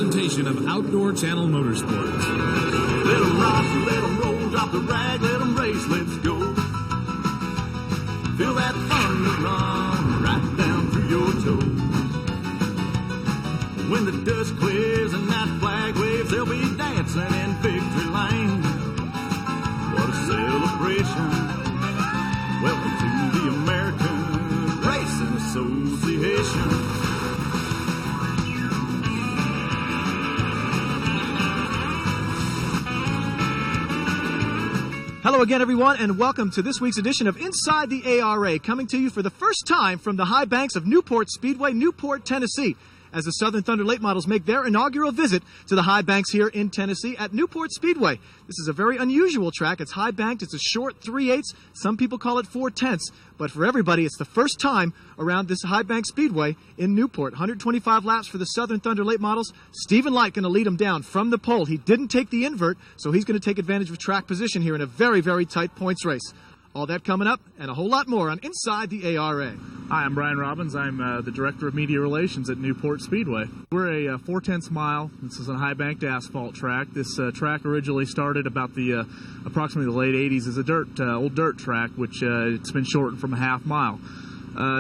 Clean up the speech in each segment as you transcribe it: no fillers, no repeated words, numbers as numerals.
presentation of Outdoor Channel Motorsports. Let 'em rock, let 'em roll, drop the rag, let 'em race, let's go. Feel that thunder run right down through your toes. When the dust clears and that flag waves, they'll be dancing in victory lane. What a celebration. Welcome to the American Racing Association. Hello again, everyone, and welcome to this week's edition of Inside the ARA, coming to you for the first time from the high banks of Newport Speedway, Newport, Tennessee, as the Southern Thunder late models make their inaugural visit to the high banks here in Tennessee at Newport Speedway. This is a very unusual track. It's high banked. It's a short 3/8. Some people call it 4/10. But for everybody, it's the first time around this high bank speedway in Newport. 125 laps for the Southern Thunder late models. Stephen Light going to lead them down from the pole. He didn't take the invert, so he's going to take advantage of track position here in a very, very tight points race. All that coming up and a whole lot more on Inside the ARA. Hi, I'm Brian Robbins. I'm the Director of Media Relations at Newport Speedway. We're a 4/10 mile. This is a high-banked asphalt track. This track originally started about the approximately the late 80s as a old dirt track, which it's been shortened from a half mile.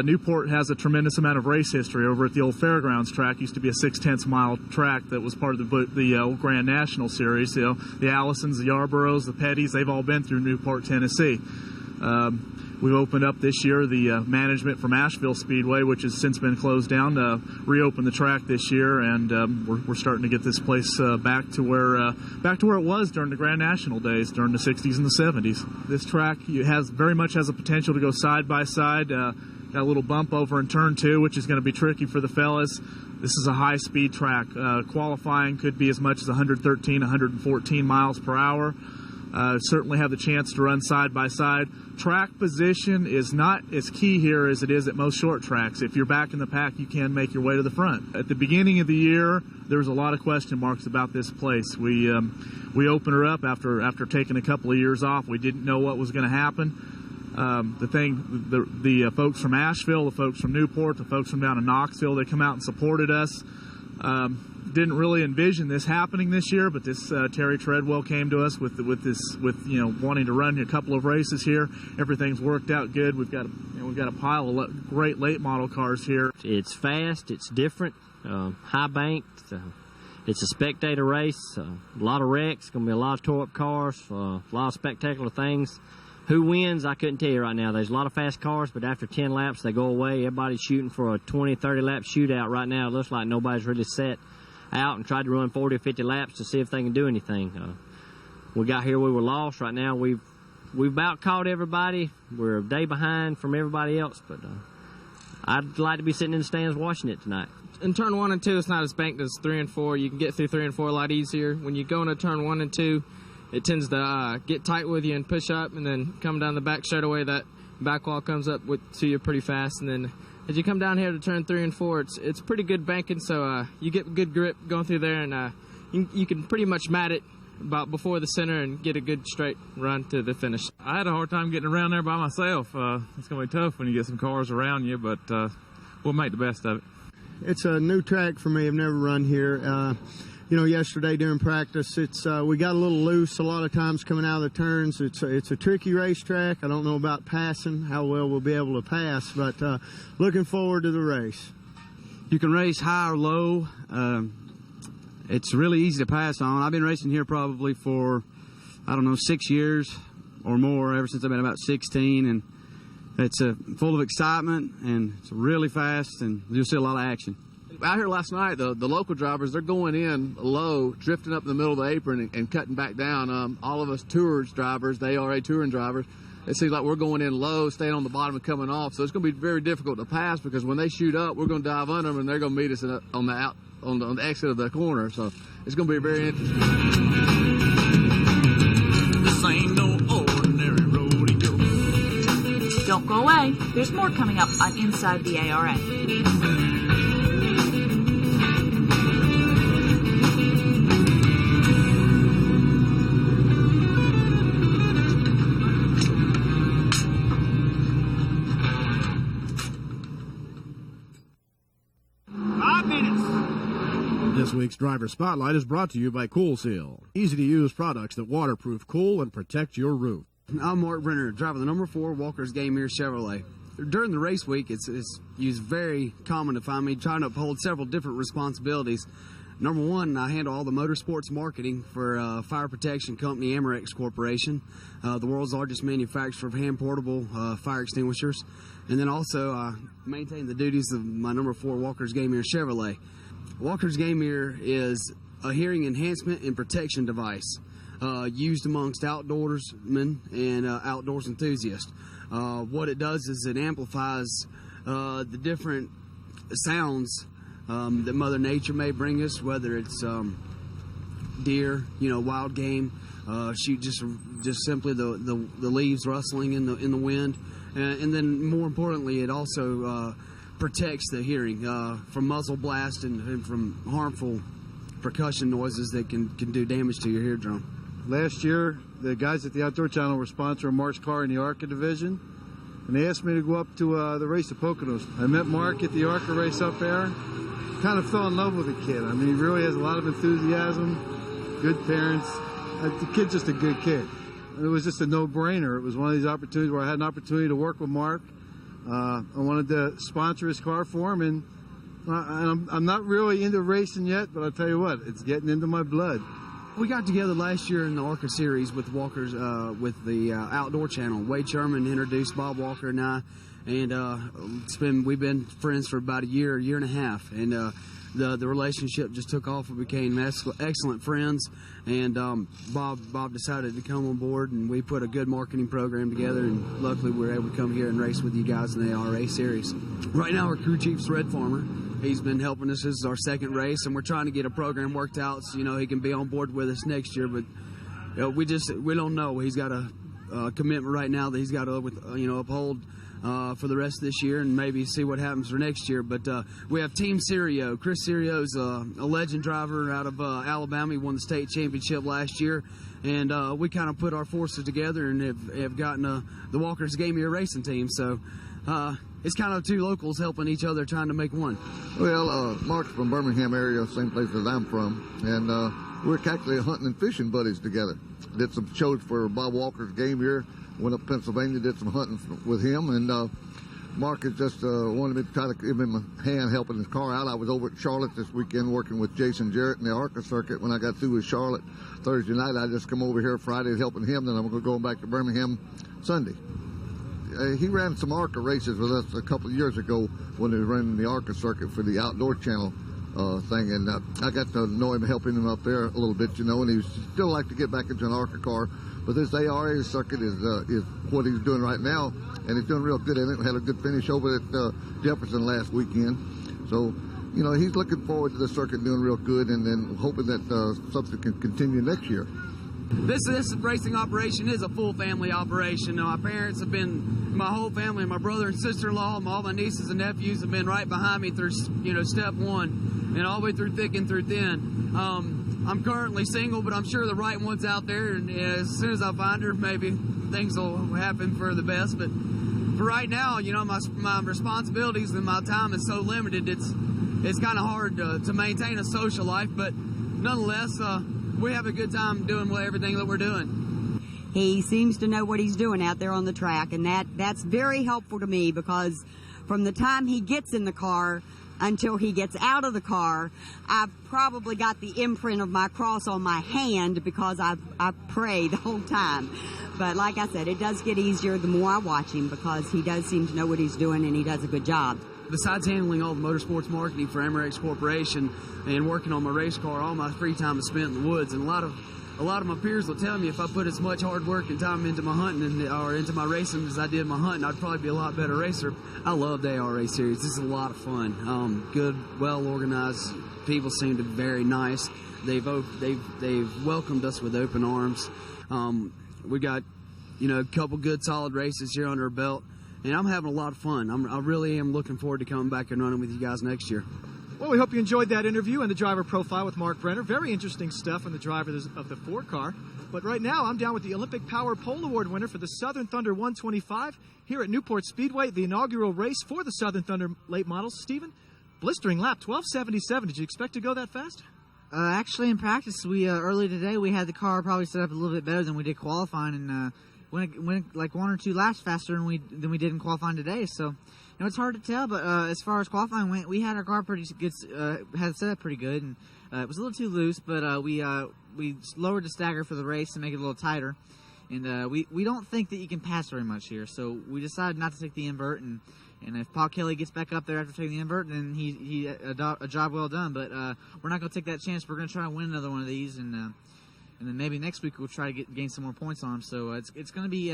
Newport has a tremendous amount of race history. Over at the old Fairgrounds track, used to be a 6/10 mile track that was part of the old Grand National Series. You know, the Allisons, the Yarboroughs, the Pettys, they've all been through Newport, Tennessee. We've opened up this year the management from Asheville Speedway, which has since been closed down, reopened the track this year, and we're starting to get this place back to where it was during the Grand National days, during the 60s and the 70s. This track very much has a potential to go side by side. Got a little bump over in turn 2, which is going to be tricky for the fellas. This is a high-speed track. Qualifying could be as much as 113, 114 miles per hour. Certainly have the chance to run side by side. Track position is not as key here as it is at most short tracks. If you're back in the pack, you can make your way to the front. At the beginning of the year, there was a lot of question marks about this place. We opened her up after taking a couple of years off. We didn't know what was going to happen. The folks from Asheville, the folks from Newport, the folks from down in Knoxville, they come out and supported us. Didn't really envision this happening this year, but this Terry Treadwell came to us with wanting to run a couple of races here. Everything's worked out good. We've got a pile of great late model cars here. It's fast. It's different. High banked. It's a spectator race. A lot of wrecks. Going to be a lot of tore up cars. A lot of spectacular things. Who wins, I couldn't tell you right now. There's a lot of fast cars, but after 10 laps, they go away. Everybody's shooting for a 20, 30 lap shootout right now. It looks like nobody's really set out and tried to run 40 or 50 laps to see if they can do anything. We got here, we were lost. Right now, we've about caught everybody. We're a day behind from everybody else, but I'd like to be sitting in the stands watching it tonight. In turn 1 and 2, it's not as banked as 3 and 4. You can get through 3 and 4 a lot easier. When you go into turn 1 and 2, it tends to get tight with you and push up, and then come down the back straightaway, that back wall comes up to you pretty fast, and then as you come down here to turn 3 and 4, it's pretty good banking, so you get good grip going through there, and you can pretty much mat it about before the center and get a good straight run to the finish. I had a hard time getting around there by myself. It's going to be tough when you get some cars around you, but we'll make the best of it. It's a new track for me. I've never run here. Yesterday during practice, we got a little loose a lot of times coming out of the turns. It's a tricky racetrack. I don't know about passing, how well we'll be able to pass, but looking forward to the race. You can race high or low. It's really easy to pass on. I've been racing here probably for, 6 years or more, ever since I've been about 16, and it's full of excitement, and it's really fast, and you'll see a lot of action. Out here last night, the local drivers, they're going in low, drifting up in the middle of the apron and cutting back down. All of us tours drivers, the ARA touring drivers, it seems like we're going in low, staying on the bottom and coming off. So it's going to be very difficult to pass, because when they shoot up, we're going to dive under them, and they're going to meet us on the exit of the corner. So it's going to be very interesting. This ain't no ordinary rodeo. Don't go away. There's more coming up on Inside the ARA. This week's Driver Spotlight is brought to you by Cool Seal. Easy-to-use products that waterproof, cool, and protect your roof. I'm Mark Brenner, driving the number 4 Walker's Game Mirror Chevrolet. During the race week, it's very common to find me trying to uphold several different responsibilities. Number 1, I handle all the motorsports marketing for fire protection company ARA Corporation, the world's largest manufacturer of hand-portable fire extinguishers. And then also I maintain the duties of my number 4 Walker's Game Mirror Chevrolet. Walker's Game Mirror is a hearing enhancement and protection device used amongst outdoorsmen and outdoors enthusiasts. What it does is it amplifies the different sounds that Mother Nature may bring us, whether it's deer, wild game, just simply the leaves rustling in the wind, and then more importantly, it also protects the hearing from muzzle blast and from harmful percussion noises that can do damage to your eardrum. Last year, the guys at the Outdoor Channel were sponsoring Mark's car in the ARCA division, and they asked me to go up to the race at Poconos. I met Mark at the ARCA race up there. Kind of fell in love with the kid. I mean, he really has a lot of enthusiasm, good parents. The kid's just a good kid. It was just a no-brainer. It was one of these opportunities where I had an opportunity to work with Mark. I wanted to sponsor his car for him, and I'm not really into racing yet, but I'll tell you what, it's getting into my blood. We got together last year in the ARCA series with Walker's, with the Outdoor Channel. Wade Sherman introduced Bob Walker and I, and we've been friends for about a year and a half, and the relationship just took off. We became excellent friends, and Bob decided to come on board, and we put a good marketing program together, and luckily we were able to come here and race with you guys in the ARA series. Right now our crew chief's Red Farmer. He's been helping us. This is our second race, and we're trying to get a program worked out so he can be on board with us next year, but we don't know. He's got a commitment right now that he's got to uphold for the rest of this year, and maybe see what happens for next year. But we have Team Serio. Chris Serio's a legend driver out of Alabama. He won the state championship last year, and we kind of put our forces together and have gotten the Walker's Game Mirror racing team. So it's kind of two locals helping each other, trying to make one. Well, Mark's from Birmingham area, same place as I'm from, and we're actually hunting and fishing buddies together. Did some shows for Bob Walker's Game Mirror. Went up to Pennsylvania, did some hunting with him, and Mark has just wanted me to try to give him a hand helping his car out. I was over at Charlotte this weekend working with Jason Jarrett in the ARCA circuit. When I got through with Charlotte Thursday night, I just come over here Friday helping him, then I'm going to go back to Birmingham Sunday. He ran some ARCA races with us a couple of years ago when he was running the ARCA circuit for the Outdoor Channel thing, and I got to know him, helping him up there a little bit, and he was still like to get back into an ARCA car. But this ARA circuit is what he's doing right now, and he's doing real good in it. We had a good finish over at Jefferson last weekend. So, he's looking forward to the circuit doing real good, and then hoping that something can continue next year. This racing operation is a full family operation. My parents have been, my whole family, my brother and sister-in-law, all my nieces and nephews have been right behind me through, step one, and all the way through thick and through thin. I'm currently single, but I'm sure the right one's out there, and as soon as I find her, maybe things will happen for the best. But for right now, my responsibilities and my time is so limited, it's kind of hard to maintain a social life, but nonetheless, we have a good time doing everything that we're doing. He seems to know what he's doing out there on the track, and that's very helpful to me, because from the time he gets in the car until he gets out of the car, I've probably got the imprint of my cross on my hand, because I pray the whole time. But like I said, it does get easier the more I watch him, because he does seem to know what he's doing, and he does a good job. Besides handling all the motorsports marketing for ARA Corporation and working on my race car, all my free time is spent in the woods. And a lot of my peers will tell me if I put as much hard work and time into my hunting or into my racing as I did my hunting, I'd probably be a lot better racer. I love the ARA series. This is a lot of fun. Good, well organized. People seem to be very nice. They've welcomed us with open arms. We got a couple good solid races here under our belt, and I'm having a lot of fun. I really am looking forward to coming back and running with you guys next year. Well, we hope you enjoyed that interview and the driver profile with Mark Brenner. Very interesting stuff on the driver of the Ford car. But right now, I'm down with the Olympic Power Pole Award winner for the Southern Thunder 125 here at Newport Speedway, the inaugural race for the Southern Thunder late models. Stephen, blistering lap, 12:77. Did you expect to go that fast? Actually, in practice, we early today we had the car probably set up a little bit better than we did qualifying, and went like 1 or 2 laps faster than we did in qualifying today. So, it's hard to tell. But as far as qualifying went, we had our car pretty good, had it set up pretty good, and it was a little too loose. But we lowered the stagger for the race to make it a little tighter, and we don't think that you can pass very much here. So we decided not to take the invert, and if Paul Kelly gets back up there after taking the invert, then he a job well done. But we're not going to take that chance. We're going to try to win another one of these, and then maybe next week we'll try to gain some more points on him. So it's going to be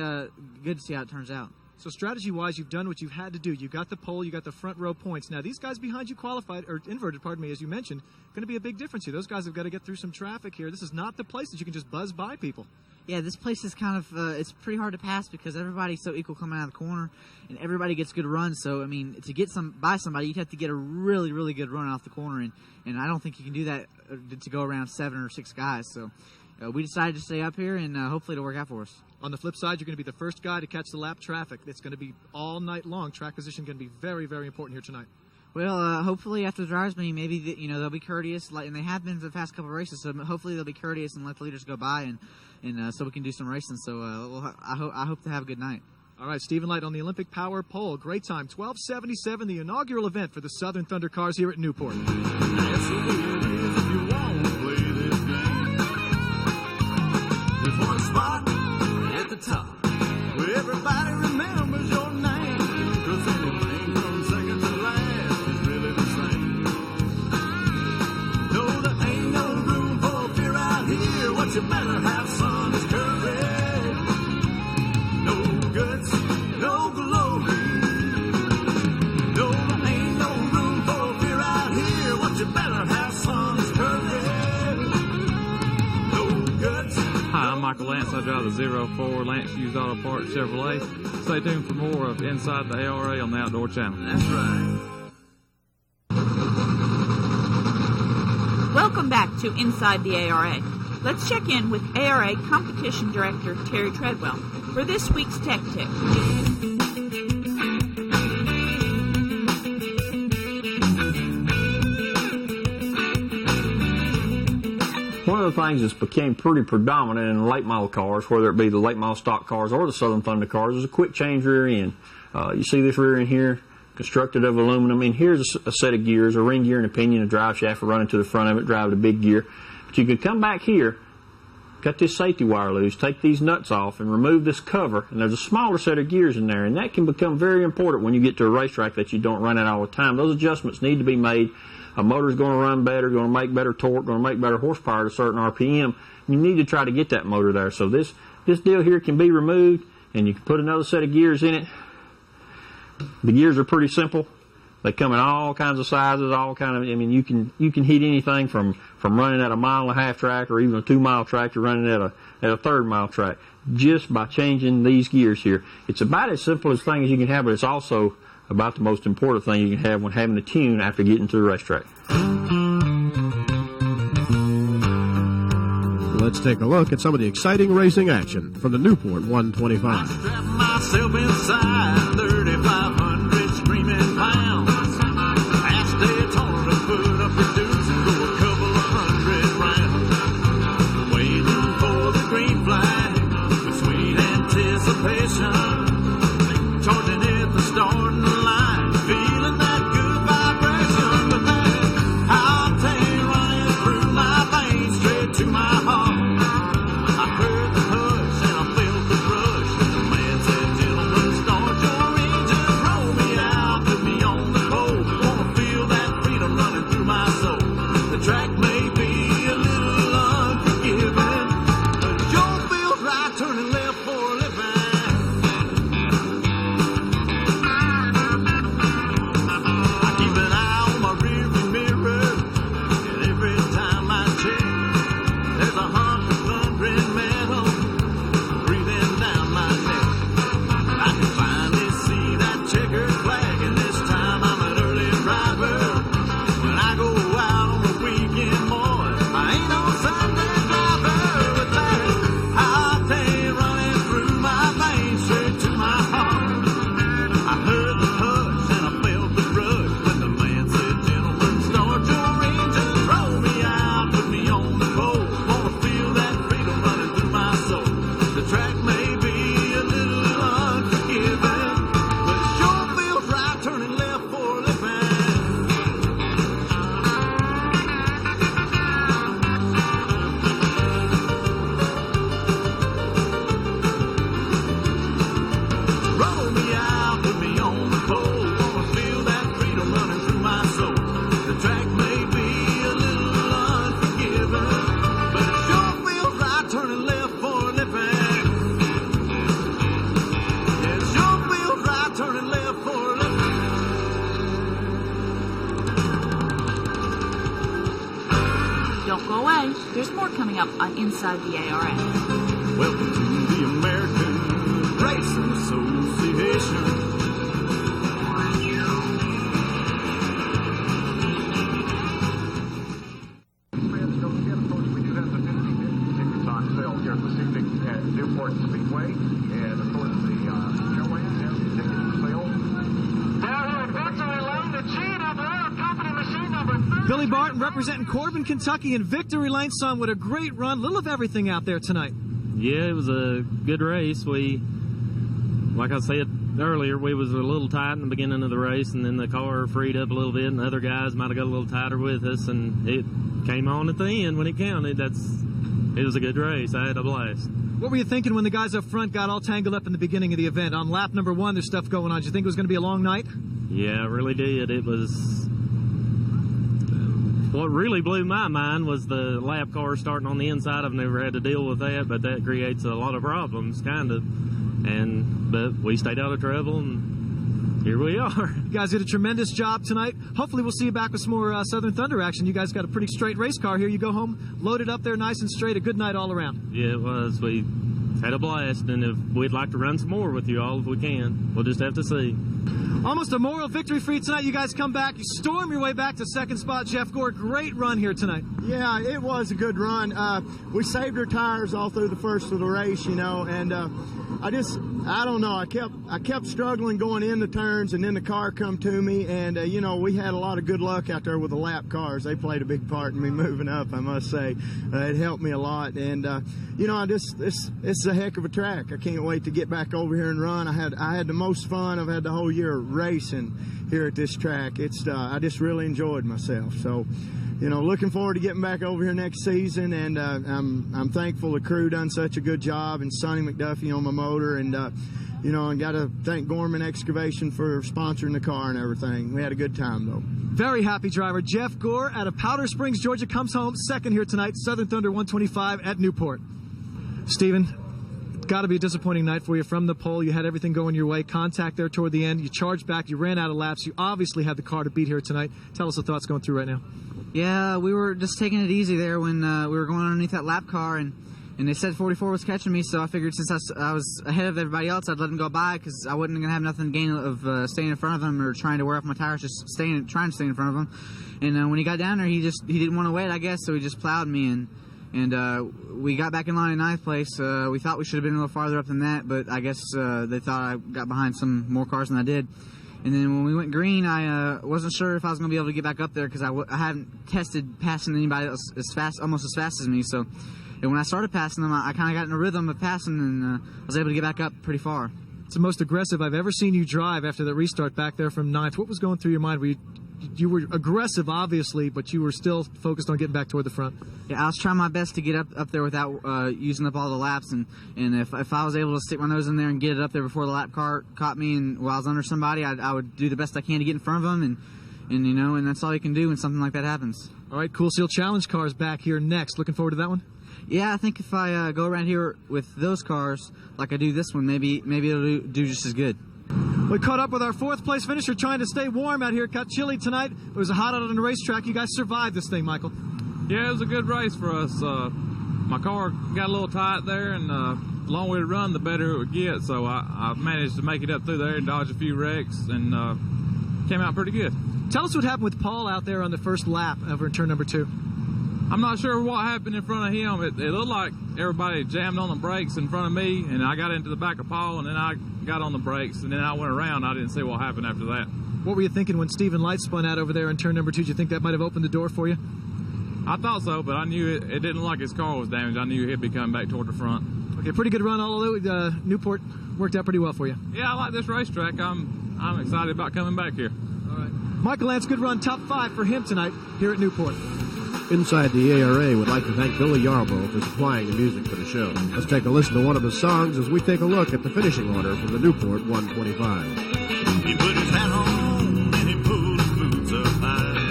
good to see how it turns out. So strategy-wise, you've done what you've had to do. You got the pole, you got the front row points. Now these guys behind you qualified or inverted, as you mentioned, going to be a big difference here. Those guys have got to get through some traffic here. This is not the place that you can just buzz by people. Yeah, this place is kind of, it's pretty hard to pass because everybody's so equal coming out of the corner, and everybody gets good runs. So, I mean, to get by somebody, you'd have to get a really, really good run off the corner, and I don't think you can do that to go around 7 or 6 guys. So, we decided to stay up here, and hopefully it'll work out for us. On the flip side, you're going to be the first guy to catch the lap traffic. It's going to be all night long. Track position going to be very, very important here tonight. Well, hopefully after the drivers' meeting, maybe they'll be courteous, and they have been for the past couple of races. So hopefully they'll be courteous and let the leaders go by, and so we can do some racing. So I hope to have a good night. All right, Stephen Light on the Olympic Power Pole. Great time, 12:77, the inaugural event for the Southern Thunder cars here at Newport. That's the way it is if you want to play this game. There's one spot at the top where everybody remembers your name. 'Cause anything from second to last is really the same. No, there ain't no room for fear out here. What you better have, son, is courage. No guts, no glory. No, there ain't no room for fear out here. What you better have, son, is courage. No guts. Hi, I'm Michael Lance. I drive the 04 Lance Used Auto Parts Chevrolet. Stay tuned for more of Inside the ARA on the Outdoor Channel. That's right. Welcome back to Inside the ARA. Let's check in with ARA Competition Director Terry Treadwell for this week's Tech Tip. One of the things that's became pretty predominant in late model cars, whether it be the late model stock cars or the Southern Thunder cars, is a quick change rear end. You see this rear end here, constructed of aluminum, and here's a set of gears, a ring gear and a pinion, a drive shaft for running to the front of it, drive the big gear. But you could come back here, cut this safety wire loose, take these nuts off, and remove this cover, and there's a smaller set of gears in there, and that can become very important when you get to a racetrack that you don't run it all the time. Those adjustments need to be made. A motor's going to run better, going to make better torque, going to make better horsepower at a certain RPM. You need to try to get that motor there. So this deal here can be removed, and you can put another set of gears in it. The gears are pretty simple. They come in all kinds of sizes, all kind of. I mean, you can heat anything from running at a 1.5 mile track or even a 2 mile track to running at a 3rd mile track just by changing these gears here. It's about as simple a thing as you can have, but it's also about the most important thing you can have when having a tune after getting to the racetrack. Let's take a look at some of the exciting racing action from the Newport 125. I strapped myself inside 3,500 screaming pounds. Asked Daytona to put up the deuce and go a couple of 100 rounds. Waiting for the green flag with sweet anticipation. Charging at the starting line, feeling that good vibration. But then octane running through my veins, straight to my heart. I heard the hush and I felt the rush. The man said, "Gentlemen, start your engines, roll Don't go away. There's more coming up on Inside the ARA. Welcome to the American Racing Association. Newport Speedway, and of course the Joanne has the tickets for sale. Down here in Victory Lane, the GWR Company machine number 3. Billy Barton representing Corbin, Kentucky in Victory Lane. Son, with a great run. Little of everything out there tonight. Yeah, it was a good race. Like I said earlier, we was a little tight in the beginning of the race, and then the car freed up a little bit, and the other guys might have got a little tighter with us, and it came on at the end when it counted. It was a good race. I had a blast. What were you thinking when the guys up front got all tangled up in the beginning of the event? On lap number 1, there's stuff going on. Did you think it was going to be a long night? Yeah, I really did. It was... What really blew my mind was the lap car starting on the inside. I've never had to deal with that, but that creates a lot of problems, kind of. But we stayed out of trouble, and here we are. You guys did a tremendous job tonight. Hopefully we'll see you back with some more Southern Thunder action. You guys got a pretty straight race car here. You go home, loaded up there nice and straight. A good night all around. Yeah, it was. We had a blast, and if we'd like to run some more with you all if we can. We'll just have to see. Almost a moral victory for you tonight. You guys come back. You storm your way back to second spot. Jeff Gore, great run here tonight. Yeah, it was a good run. We saved our tires all through the first of the race, and I don't know. I kept struggling going in the turns, and then the car come to me, and we had a lot of good luck out there with the lap cars. They played a big part in me moving up, I must say. It helped me a lot, and it's a heck of a track. I can't wait to get back over here and run. I had the most fun I've had the whole year racing here at this track. I just really enjoyed myself. So, looking forward to getting back over here next season, and I'm thankful the crew done such a good job, and Sonny McDuffie on my motor, and and got to thank Gorman Excavation for sponsoring the car and everything. We had a good time, though. Very happy driver. Jeff Gore out of Powder Springs, Georgia, comes home second here tonight. Southern Thunder 125 at Newport. Stephen, got to be a disappointing night for you from the pole. You had everything going your way. Contact there toward the end. You charged back. You ran out of laps. You obviously had the car to beat here tonight. Tell us the thoughts going through right now. Yeah, we were just taking it easy there when we were going underneath that lap car, and they said 44 was catching me, so I figured since I was ahead of everybody else, I'd let them go by because I wasn't going to have nothing to gain of staying in front of them or trying to wear off my tires, just trying to stay in front of them. And when he got down there, he didn't want to wait, I guess, so he just plowed me, and we got back in line in 9th place. We thought we should have been a little farther up than that, but I guess they thought I got behind some more cars than I did. And then when we went green, I wasn't sure if I was going to be able to get back up there because I hadn't tested passing anybody else almost as fast as me. So, and when I started passing them, I kind of got in a rhythm of passing, and I was able to get back up pretty far. It's the most aggressive I've ever seen you drive after the restart back there from 9th. What was going through your mind? You were aggressive, obviously, but you were still focused on getting back toward the front. Yeah, I was trying my best to get up there without using up all the laps, and if I was able to stick my nose in there and get it up there before the lap car caught me and while I was under somebody, I would do the best I can to get in front of them, and that's all you can do when something like that happens. All right, Cool Seal Challenge cars back here next. Looking forward to that one? Yeah, I think if I go around here with those cars like I do this one, maybe it'll do just as good. We caught up with our 4th place finisher trying to stay warm out here. It got chilly tonight. It was hot out on the racetrack. You guys survived this thing, Michael. Yeah, it was a good race for us. My car got a little tight there, and the longer we run, the better it would get. So I managed to make it up through there and dodge a few wrecks, and came out pretty good. Tell us what happened with Paul out there on the first lap over in turn number 2. I'm not sure what happened in front of him. It looked like everybody jammed on the brakes in front of me, and I got into the back of Paul, and then I got on the brakes, and then I went around. I didn't see what happened after that. What were you thinking when Stephen Light spun out over there in turn number 2? Did you think that might have opened the door for you? I thought so, but I knew it didn't look like his car was damaged. I knew he'd be coming back toward the front. Okay, pretty good run all over. Newport worked out pretty well for you. Yeah, I like this racetrack. I'm excited about coming back here. All right. Michael Lance, good run, top 5 for him tonight here at Newport. Inside the ARA would like to thank Billy Yarborough for supplying the music for the show. Let's take a listen to one of his songs as we take a look at the finishing order for the Newport 125. He put his hat on and he pulled his boots up high.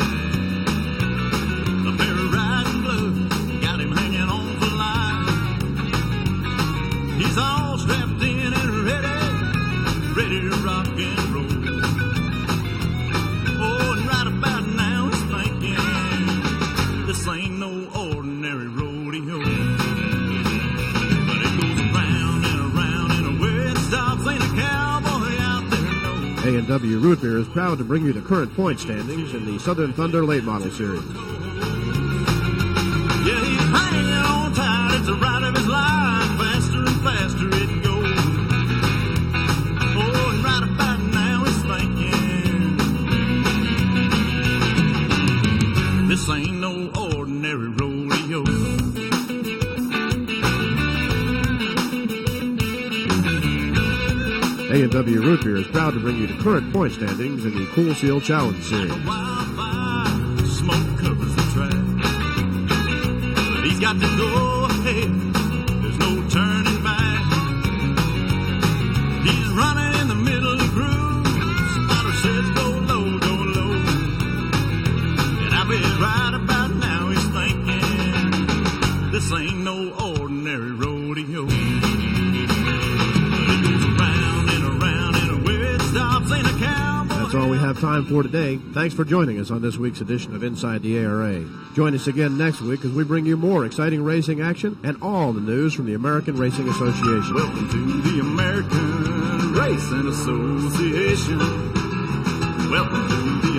A pair of riding gloves got him hanging on for life. He's all strapped in and ready to rock and roll. Oh, and right about now he's thinking, this ain't no old A&W Root Beer is proud to bring you the current point standings in the Southern Thunder Late Model Series. Yeah, he's hanging on tight. It's a ride of his life. Faster and faster it goes. Oh, and right about now he's thinking, this ain't no ordinary rodeo. A&W Root Beer is proud to bring you the current point standings in the Cool Seal Challenge Series. Wildfire smoke covers the track. He's got to go ahead. There's no turning back. He's running in the middle of the groove. Spotter says go low, go low. And I bet right about now he's thinking, this ain't no ordinary rodeo. That's all we have time for today. Thanks for joining us on this week's edition of Inside the ARA. Join us again next week as we bring you more exciting racing action and all the news from the American Racing Association. Welcome to the American Racing Association. Welcome to the